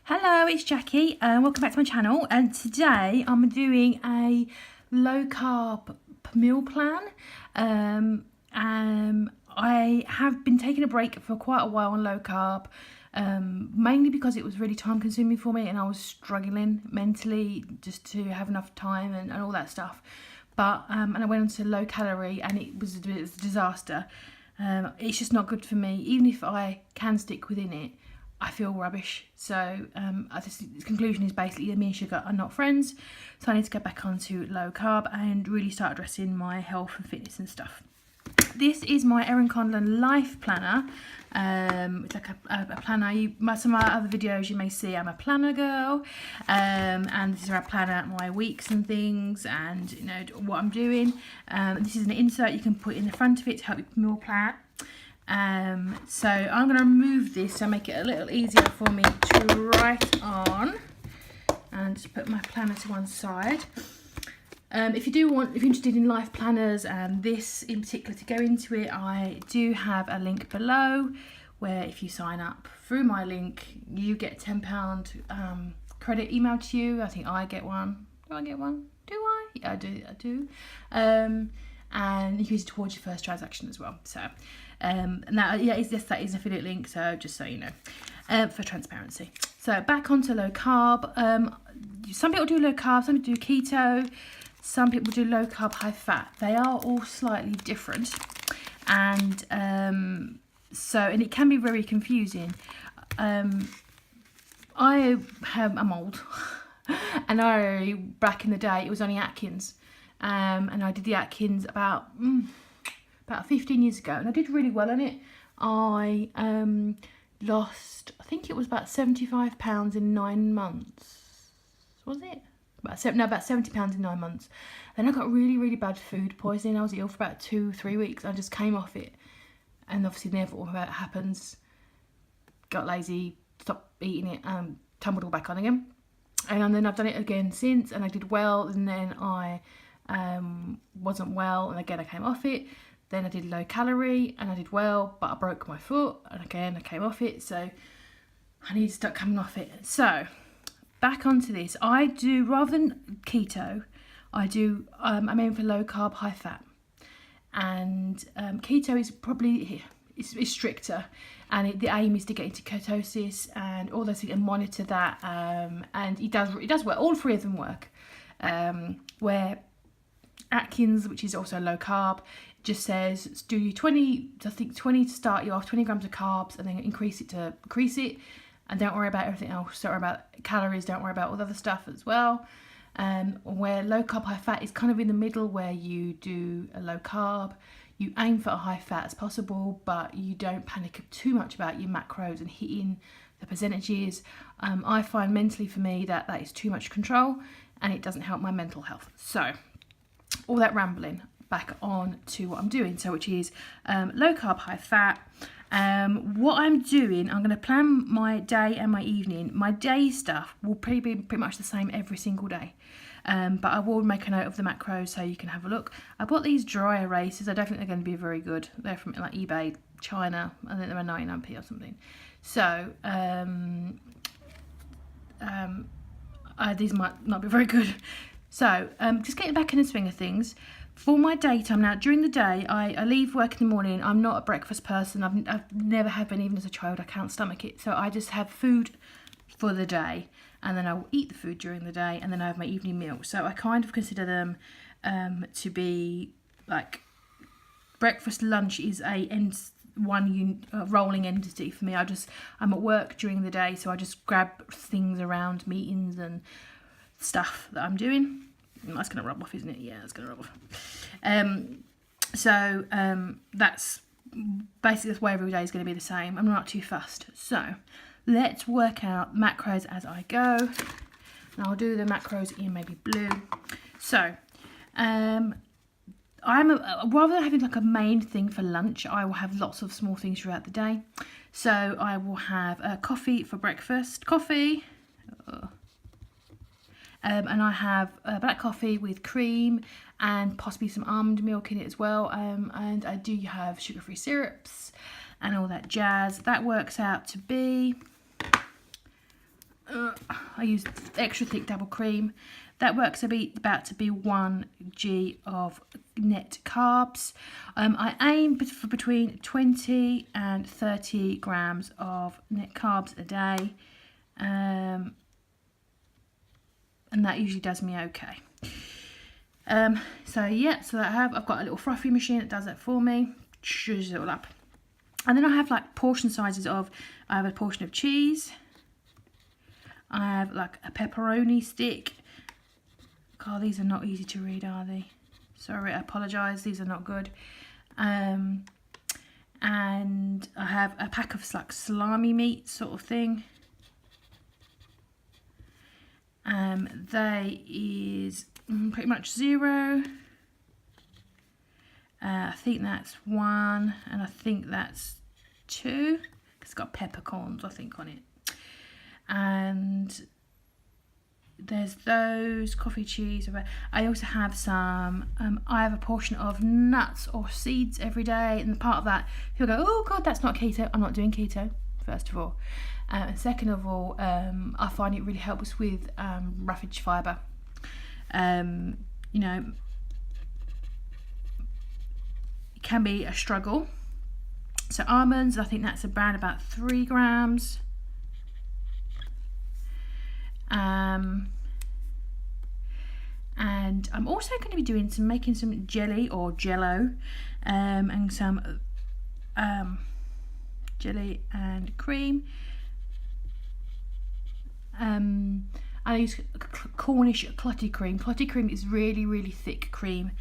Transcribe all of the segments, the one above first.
Hello, it's Jackie and welcome back to my channel, and today I'm doing a low carb meal plan. I have been taking a break for quite a while on low carb, mainly because it was really time consuming for me and I was struggling mentally just to have enough time and all that stuff. But and I went on to low calorie and it was a disaster. It's just not good for me. Even if I can stick within it, I feel rubbish. So the conclusion is basically that me and sugar are not friends. So I need to go back onto low carb and really start addressing my health and fitness and stuff. This is my Erin Condren life planner. It's like a planner. Some of my other videos you may see I'm a planner girl, and this is where I plan out my weeks and things, and you know what I'm doing. This is an insert you can put in the front of it to help you meal plan. So I'm going to remove this to make it a little easier for me to write on, and just put my planner to one side. If you're interested in life planners and this in particular to go into it, I do have a link below where if you sign up through my link, you get £10 credit emailed to you. I think I get one. Do I get one? Do I? Yeah, I do. And you can use it towards your first transaction as well. So, that is an affiliate link. So just so you know, for transparency. So back onto low carb. Some people do low carb, some people do keto. Some people do low carb, high fat. They are all slightly different, and and it can be very confusing. I'm old, and back in the day it was only Atkins, and I did the Atkins about 15 years ago, and I did really well on it. I lost, I think it was about 75 pounds in 9 months. Was it? About 70 pounds in 9 months. Then I got really, really bad food poisoning. I was ill for about 2-3 weeks. I just came off it, and obviously never all that happens. Got lazy, stopped eating it, tumbled all back on again. And then I've done it again since, and I did well. And then I wasn't well, and again I came off it. Then I did low calorie, and I did well, but I broke my foot, and again I came off it. So I need to start coming off it. So back onto this, I do, rather than keto, I'm aiming for low carb, high fat. And keto is probably is stricter, and the aim is to get into ketosis and all those things and monitor that. And it does work. All three of them work. Where Atkins, which is also low carb, just says do you 20 to start you off, 20 grams of carbs, and then increase it. And don't worry about everything else. Don't worry about calories. Don't worry about all the other stuff as well. Where low carb, high fat is kind of in the middle, where you do a low carb, you aim for a high fat as possible, but you don't panic too much about your macros and hitting the percentages. I find mentally for me that is too much control, and it doesn't help my mental health. So all that rambling, back on to what I'm doing. So which is low carb, high fat. What I'm doing, I'm going to plan my day and my evening. My day stuff will probably be pretty much the same every single day. But I will make a note of the macros so you can have a look. I bought these dry erasers. I don't think they're going to be very good. They're from like eBay, China. I think they're 99p or something. So these might not be very good. So just getting back in the swing of things. For my daytime now, during the day, I leave work in the morning. I'm not a breakfast person. I've never have been, even as a child. I can't stomach it. So I just have food for the day, and then I will eat the food during the day, and then I have my evening meal. So I kind of consider them to be like breakfast, lunch is one rolling entity for me. I'm at work during the day, so I just grab things around meetings and stuff that I'm doing. That's going to rub off, isn't it? Yeah, it's going to rub off. So that's basically the way every day is going to be the same. I'm not too fussed. So let's work out macros as I go. And I'll do the macros in maybe blue. So rather than having like a main thing for lunch, I will have lots of small things throughout the day. So I will have coffee for breakfast. Coffee. And I have black coffee with cream and possibly some almond milk in it as well. And I do have sugar-free syrups and all that jazz. That works out to be I use extra thick double cream. That works about to be 1 g of net carbs. I aim for between 20 and 30 grams of net carbs a day, and that usually does me okay. So yeah, so I've got a little frothy machine that does that for me, shrews it all up. And then I have like portion sizes of, I have a portion of cheese, I have like a pepperoni stick. God, these are not easy to read, are they? Sorry, I apologise, these are not good. And I have a pack of like salami meat sort of thing. They is pretty much 0. I think that's 1, and I think that's 2. It's got peppercorns, I think, on it. And there's those coffee cheese. I also have some. I have a portion of nuts or seeds every day, and part of that, people go, "Oh God, that's not keto." I'm not doing keto, first of all, and second of all, I find it really helps with roughage fibre. You know, it can be a struggle. So almonds, I think that's around about 3 grams. And I'm also going to be making some jelly or jello, and some jelly and cream. I use Cornish clotty cream. Clotty cream is really, really thick cream,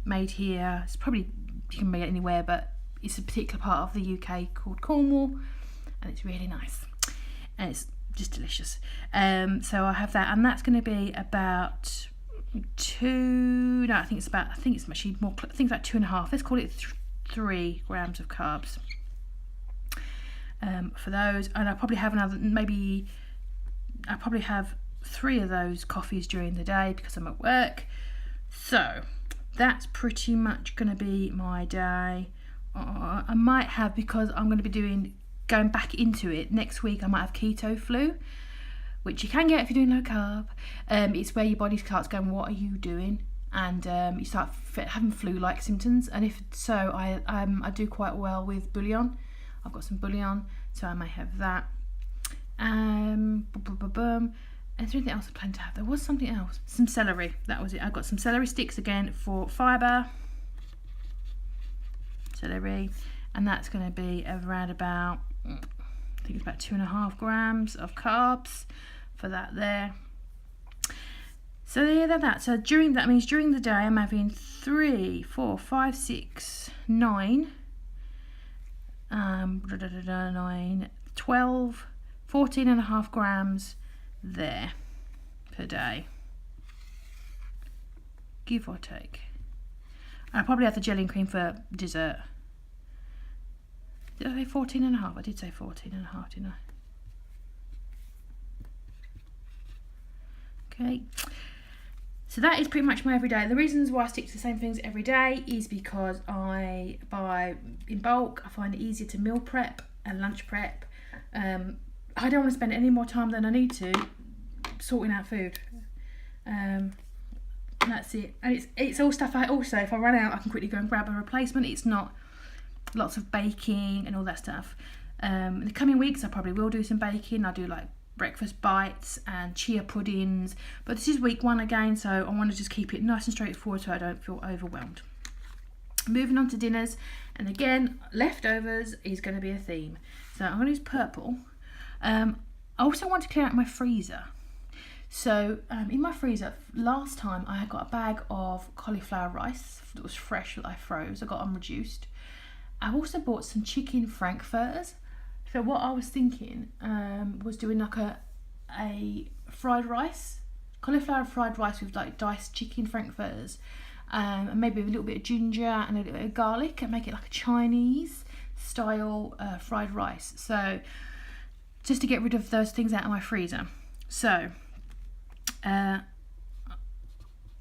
made here. It's probably, you can make it anywhere, but it's a particular part of the UK called Cornwall, and it's really nice, and it's just delicious. So I have that, and that's going to be about 2. No, I think it's actually more. I think it's about 2.5. Let's call it 3 grams of carbs for those. And I probably have I probably have 3 of those coffees during the day because I'm at work. So that's pretty much going to be my day. I might have, because I'm going to be going back into it next week, I might have keto flu, which you can get if you're doing low carb. It's where your body starts going, what are you doing? And you start having flu-like symptoms. And if so, I do quite well with bouillon. I've got some bouillon, so I may have that. And is there anything else I plan to have? There was something else. Some celery. That was it. I've got some celery sticks again for fibre. Celery. And that's going to be around about, I think it's about 2.5 grams of carbs for that there. So yeah, that. So during the day I'm having 3, 4, 5, 6, 9, 9, 12, 14.5 grams there per day, give or take. I probably have the jelly and cream for dessert. Did I say 14.5? I did say 14.5, didn't I? Okay. So that is pretty much my everyday. The reasons why I stick to the same things every day is because I buy in bulk. I find it easier to meal prep and lunch prep. I don't want to spend any more time than I need to sorting out food. That's it. And it's all stuff if I run out, I can quickly go and grab a replacement. It's not lots of baking and all that stuff. In the coming weeks I probably will do some baking. I'll do like breakfast bites and chia puddings, but this is week 1 again, so I want to just keep it nice and straightforward so I don't feel overwhelmed. Moving on to dinners, and again, leftovers is going to be a theme. So I'm going to use purple. I also want to clear out my freezer. So in my freezer, last time I had got a bag of cauliflower rice that was fresh that I froze. I got them reduced. I also bought some chicken frankfurters. So what I was thinking was doing like a fried rice, cauliflower fried rice with like diced chicken frankfurters, and maybe with a little bit of ginger and a little bit of garlic, and make it like a Chinese style fried rice. So just to get rid of those things out of my freezer. So I'm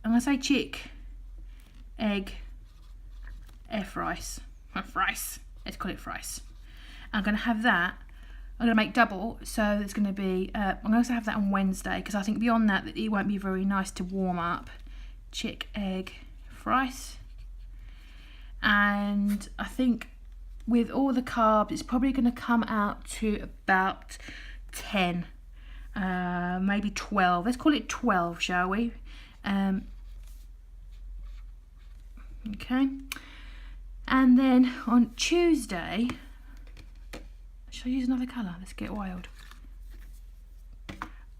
gonna say chick, egg, rice. Let's call it rice. I'm going to have that I'm going to make double, so it's going to be, I'm going to also have that on Wednesday, because I think beyond that, it won't be very nice to warm up. Chick, egg, fries. And I think with all the carbs, it's probably going to come out to about 10, maybe 12. Let's call it 12, shall we? Okay. And then on Tuesday, should I use another colour? Let's get wild.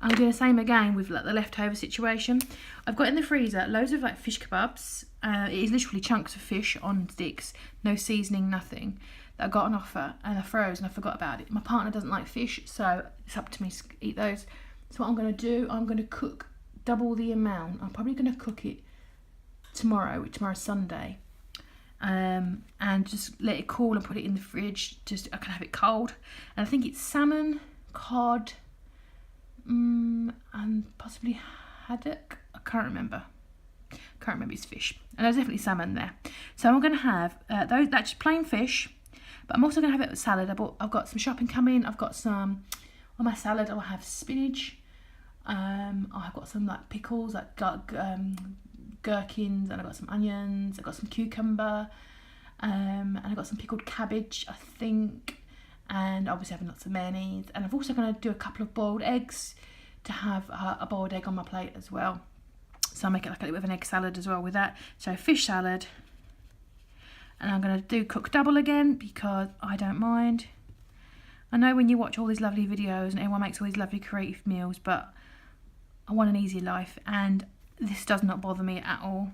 I'm doing the same again with like the leftover situation. I've got in the freezer loads of like fish kebabs. It is literally chunks of fish on sticks, no seasoning, nothing. That I got an offer and I froze and I forgot about it. My partner doesn't like fish, so it's up to me to eat those. So what I'm going to do, I'm going to cook double the amount. I'm probably going to cook it tomorrow, tomorrow's Sunday. And just let it cool and put it in the fridge. Just I can have it cold. And I think it's salmon, cod, and possibly haddock. I can't remember. It's fish. And there's definitely salmon there. So I'm going to have those. That's just plain fish. But I'm also going to have it with salad. I've got some shopping coming. I've got some on my salad. I'll have spinach. I've got some like pickles, like gherkins, and I've got some onions. I've got some cucumber, and I've got some pickled cabbage, I think. And obviously having lots of mayonnaise. And I'm also going to do a couple of boiled eggs to have a boiled egg on my plate as well. So I'll make it like a little bit of an egg salad as well with that. So fish salad. And I'm going to do cook double again because I don't mind. I know when you watch all these lovely videos and everyone makes all these lovely creative meals, but I want an easy life and this does not bother me at all.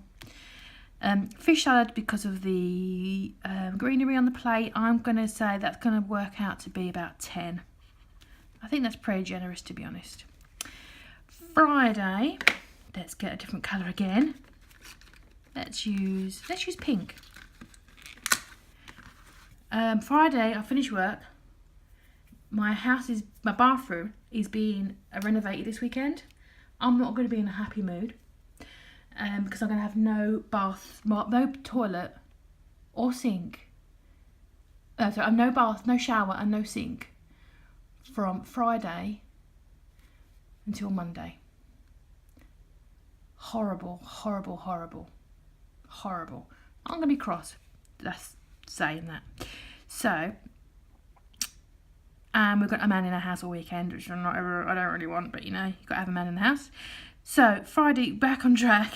Fish salad, because of the greenery on the plate, I'm going to say that's going to work out to be about 10. I think that's pretty generous, to be honest. Friday, let's get a different colour again. Let's use pink. Friday, I finish work. My bathroom is being renovated this weekend. I'm not going to be in a happy mood. Because I'm going to have no bath, no toilet or sink. No bath, no shower and no sink from Friday until Monday. Horrible, horrible, horrible, horrible. I'm going to be cross. That's saying that. So, we've got a man in our house all weekend, which I don't really want, but you know, you've got to have a man in the house. So Friday, back on track.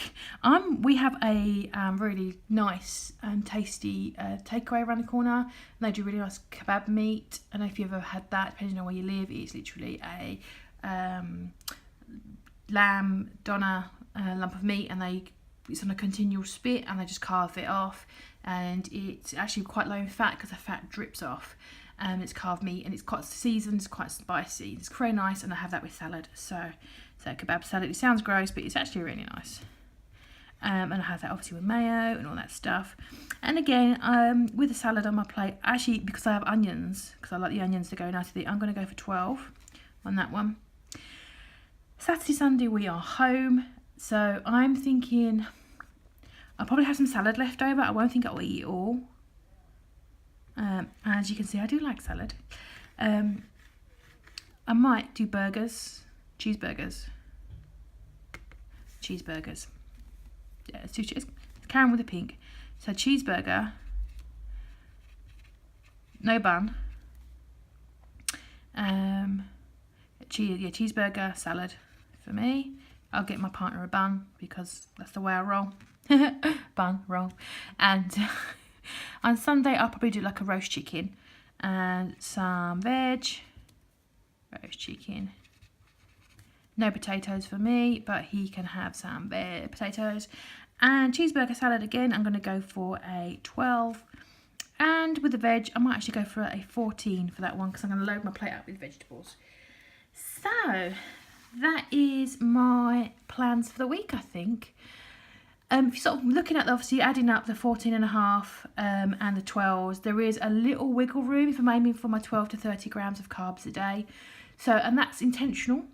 We have a really nice and tasty takeaway around the corner. And they do really nice kebab meat. I don't know if you've ever had that, depending on where you live. It's literally a lamb doner lump of meat, and it's on a continual spit, and they just carve it off. And it's actually quite low in fat because the fat drips off. It's carved meat and it's quite seasoned, it's quite spicy. It's very nice, and I have that with salad. So kebab salad. It sounds gross, but it's actually really nice. And I have that obviously with mayo and all that stuff. And again, with the salad on my plate, actually because I have onions, because I like the onions to go nice with it, I'm going to go for 12 on that one. Saturday, Sunday we are home, so I'm thinking I'll probably have some salad left over. I won't think I'll eat it all. As you can see, I do like salad. I might do cheeseburgers. Yeah, it's carrying with the pink. So cheeseburger, no bun. Cheeseburger, salad for me. I'll get my partner a bun because that's the way I roll. Bun, roll. And on Sunday, I'll probably do like a roast chicken and some veg. Roast chicken. No potatoes for me, but he can have some potatoes. And cheeseburger salad again, I'm going to go for a 12. And with the veg, I might actually go for a 14 for that one because I'm going to load my plate up with vegetables. So, that is my plans for the week, I think. If you're sort of looking at, obviously, adding up the 14.5 and the 12s, there is a little wiggle room if I'm aiming for my 12 to 30 grams of carbs a day. So, and that's intentional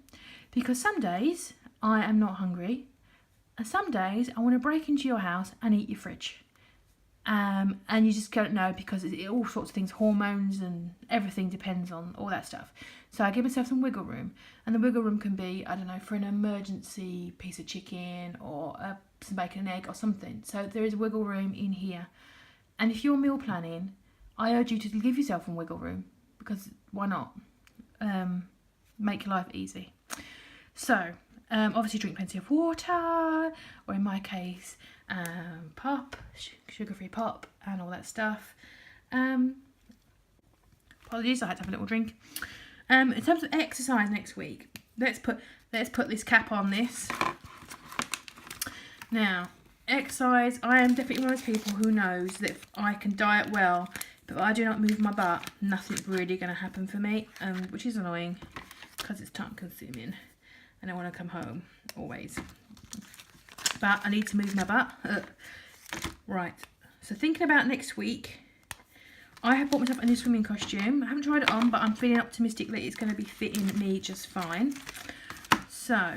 because some days I am not hungry and some days I want to break into your house and eat your fridge. And you just don't know because all sorts of things, hormones and everything depends on all that stuff. So I give myself some wiggle room, and the wiggle room can be, I don't know, for an emergency piece of chicken or some bacon and egg or something. So there is wiggle room in here. And if you're meal planning, I urge you to give yourself some wiggle room, because why not? Make your life easy. So obviously drink plenty of water, or in my case, pop, sugar-free pop, and all that stuff. Apologies, I had to have a little drink. In terms of exercise next week, let's put this cap on this. Now, exercise, I am definitely one of those people who knows that if I can diet well, but if I do not move my butt, nothing's really going to happen for me, which is annoying because it's time consuming and I want to come home always. But I need to move my butt. Right, so thinking about next week, I have bought myself a new swimming costume. I haven't tried it on, but I'm feeling optimistic that it's going to be fitting me just fine. So,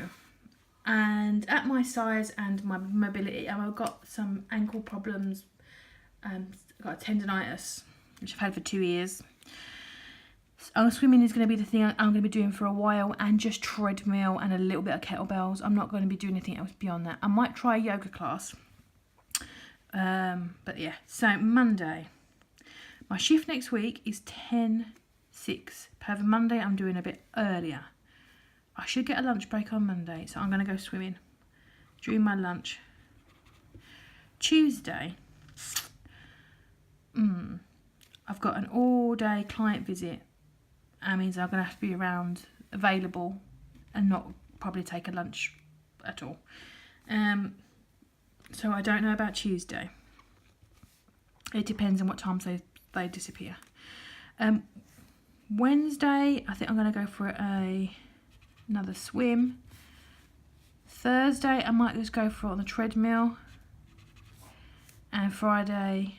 and at my size and my mobility, I've got some ankle problems. I've got a tendonitis, which I've had for 2 years. So swimming is going to be the thing I'm going to be doing for a while, and just treadmill and a little bit of kettlebells. I'm not going to be doing anything else beyond that. I might try a yoga class. But yeah, so Monday. My shift next week is 10:06. However, Monday I'm doing a bit earlier. I should get a lunch break on Monday, so I'm going to go swimming during my lunch. Tuesday, I've got an all-day client visit. That means I'm going to have to be around, available, and not probably take a lunch at all. So I don't know about Tuesday. It depends on what times they disappear. Wednesday, I think I'm going to go for another swim. Thursday, I might just go for it on the treadmill. And Friday,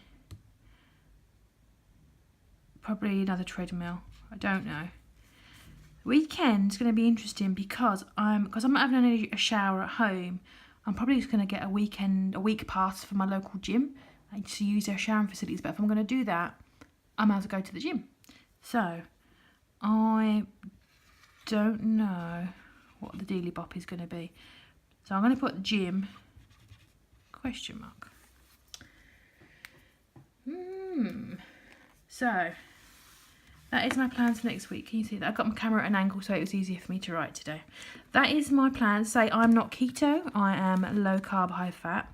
probably another treadmill. I don't know. Weekend's going to be interesting because I'm not having a shower at home. I'm probably just going to get a week pass for my local gym to use their showering facilities. But if I'm going to do that, I might as well go to the gym. So I don't know what the dealy bop is going to be. So I'm going to put gym ? So that is my plans for next week. Can you see that? I've got my camera at an angle so it was easier for me to write today. That is my plan. Say I'm not keto. I am low carb, high fat.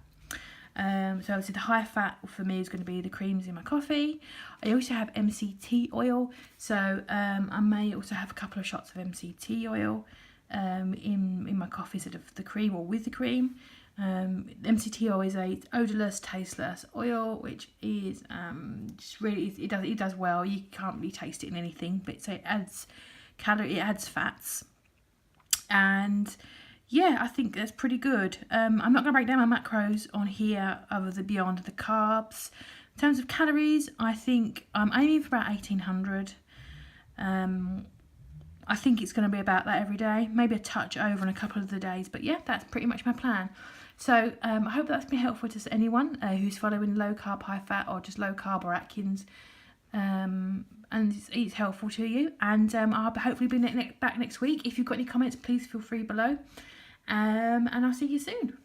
So obviously the high fat for me is going to be the creams in my coffee. I also have MCT oil. So I may also have a couple of shots of MCT oil in my coffee instead of the cream or with the cream. MCT oil is a odorless, tasteless oil, which is just really it does well. You can't really taste it in anything, but so it adds fats, and yeah, I think that's pretty good. I'm not going to break down my macros on here other than beyond the carbs. In terms of calories, I think I'm aiming for about 1800. I think it's going to be about that every day, maybe a touch over on a couple of the days, but yeah, that's pretty much my plan. So I hope that's been helpful to anyone who's following low carb, high fat, or just low carb or Atkins, and it's helpful to you. And I'll hopefully be back next week. If you've got any comments, please feel free below, and I'll see you soon.